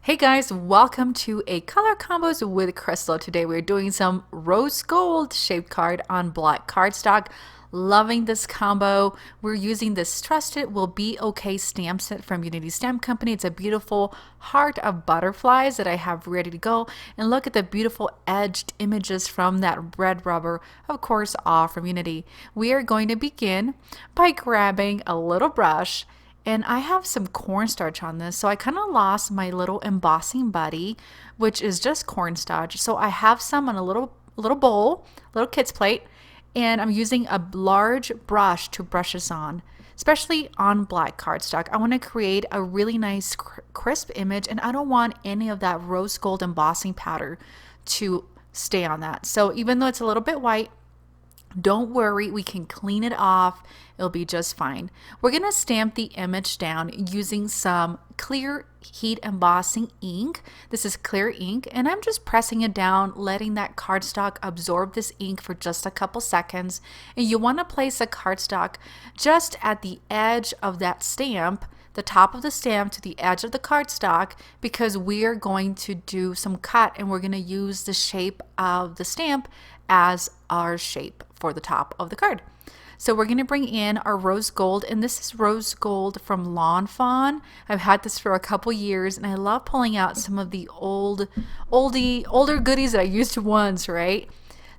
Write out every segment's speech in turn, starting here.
Hey guys, welcome to a color combos with Crystal. Today we're doing some rose gold shaped card on black cardstock. Loving this combo. We're using this Trusted Will Be Okay stamp set from Unity Stamp Company. It's a beautiful heart of butterflies that I have ready to go. And look at the beautiful edged images from that red rubber, of course, all from Unity. We are going to begin by grabbing a little brush, and I have some cornstarch on this, so I kind of lost my little embossing buddy, which is just cornstarch. So I have some on a little bowl, little kid's plate, and I'm using a large brush to brush this on, especially on black cardstock. I want to create a really nice crisp image, and I don't want any of that rose gold embossing powder to stay on that. So even though it's a little bit white, don't worry, we can clean it off. It'll be just fine. We're going to stamp the image down using some clear heat embossing ink. This is clear ink, and I'm just pressing it down, letting that cardstock absorb this ink for just a couple seconds. And you want to place the cardstock just at the edge of that stamp, the top of the stamp to the edge of the cardstock, because we are going to do some cut and we're going to use the shape of the stamp as our shape for the top of the card. So we're going to bring in our rose gold, and this is rose gold from Lawn Fawn. I've had this for a couple years, and I love pulling out some of the older goodies that I used once, right?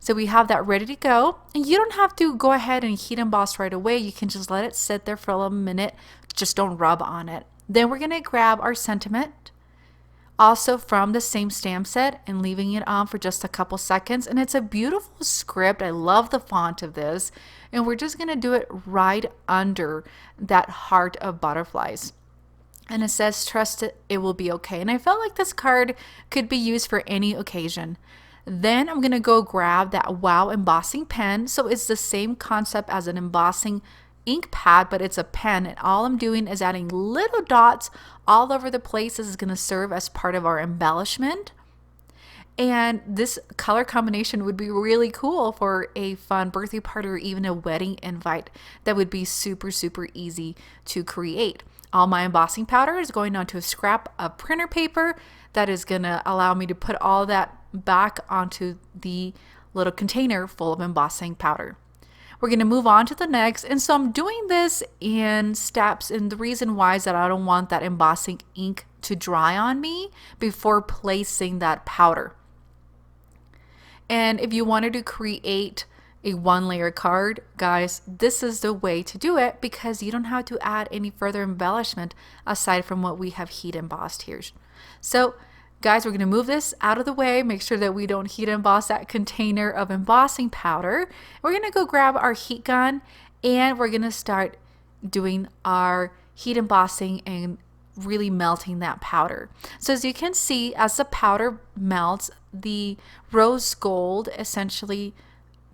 So we have that ready to go, and you don't have to go ahead and heat emboss right away. You can just let it sit there for a minute. Just don't rub on it. Then we're going to grab our sentiment, also from the same stamp set, and leaving it on for just a couple seconds. And it's a beautiful script. I love the font of this. And we're just going to do it right under that heart of butterflies. And it says, trust it will be okay. And I felt like this card could be used for any occasion. Then I'm going to go grab that Wow embossing pen. So it's the same concept as an embossing ink pad, but it's a pen, and all I'm doing is adding little dots all over the place. This is going to serve as part of our embellishment, and this color combination would be really cool for a fun birthday party or even a wedding invite. That would be super easy to create. All my embossing powder is going onto a scrap of printer paper that is going to allow me to put all that back onto the little container full of embossing powder. We're going to move on to the next. And so I'm doing this in steps. And the reason why is that I don't want that embossing ink to dry on me before placing that powder. And if you wanted to create a one-layer card, guys, this is the way to do it, because you don't have to add any further embellishment aside from what we have heat embossed here. So guys, we're going to move this out of the way, make sure that we don't heat emboss that container of embossing powder. We're going to go grab our heat gun, and we're going to start doing our heat embossing and really melting that powder. So as you can see, as the powder melts, the rose gold essentially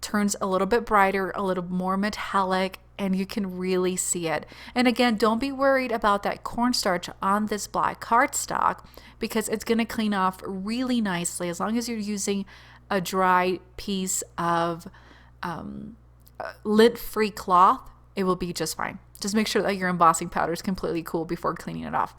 turns a little bit brighter, a little more metallic, and you can really see it. And again, don't be worried about that cornstarch on this black cardstock, because it's going to clean off really nicely as long as you're using a dry piece of lint-free cloth. It will be just fine. Just make sure that your embossing powder is completely cool before cleaning it off.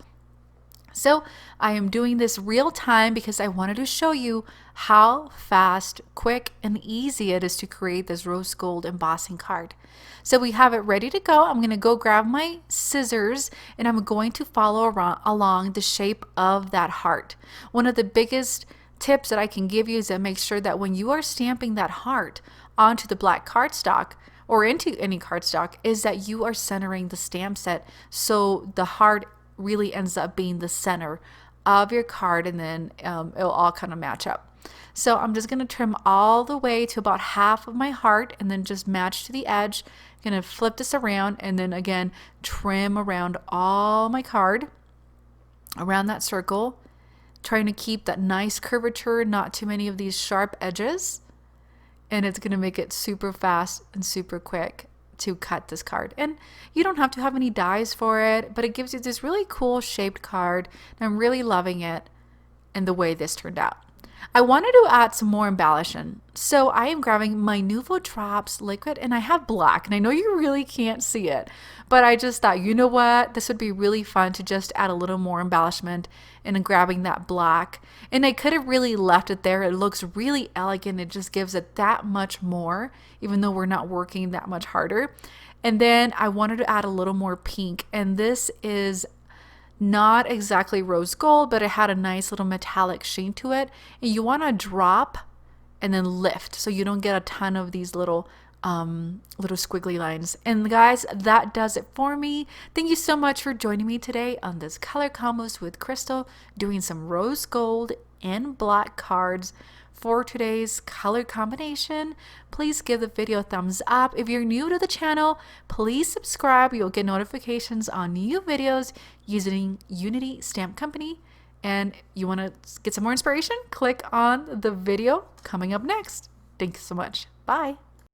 So I am doing this real time because I wanted to show you how fast, quick, and easy it is to create this rose gold embossing card. So we have it ready to go. I'm going to go grab my scissors, and I'm going to follow along the shape of that heart. One of the biggest tips that I can give you is to make sure that when you are stamping that heart onto the black cardstock or into any cardstock, is that you are centering the stamp set so the heart really ends up being the center of your card, and then it'll all kind of match up. So I'm just going to trim all the way to about half of my heart, and then just match to the edge. I'm going to flip this around, and then again trim around all my card around that circle, trying to keep that nice curvature, not too many of these sharp edges, and it's going to make it super fast and super quick to cut this card. And you don't have to have any dies for it, but it gives you this really cool shaped card, and I'm really loving it and the way this turned out. I wanted to add some more embellishment. So I am grabbing my Nuvo Drops liquid and I have black, and I know you really can't see it, but I just thought, you know what? This would be really fun to just add a little more embellishment and grabbing that black. And I could have really left it there. It looks really elegant. It just gives it that much more, even though we're not working that much harder. And then I wanted to add a little more pink, and this is not exactly rose gold, but it had a nice little metallic sheen to it. And you want to drop and then lift so you don't get a ton of these little squiggly lines. And guys, that does it for me. Thank you so much for joining me today on this color combos with Crystal, doing some rose gold and black cards for today's color combination. Please give the video a thumbs up. If you're new to the channel, please subscribe. You'll get notifications on new videos using Unity Stamp Company. And you want to get some more inspiration? Click on the video coming up next. Thanks so much. Bye.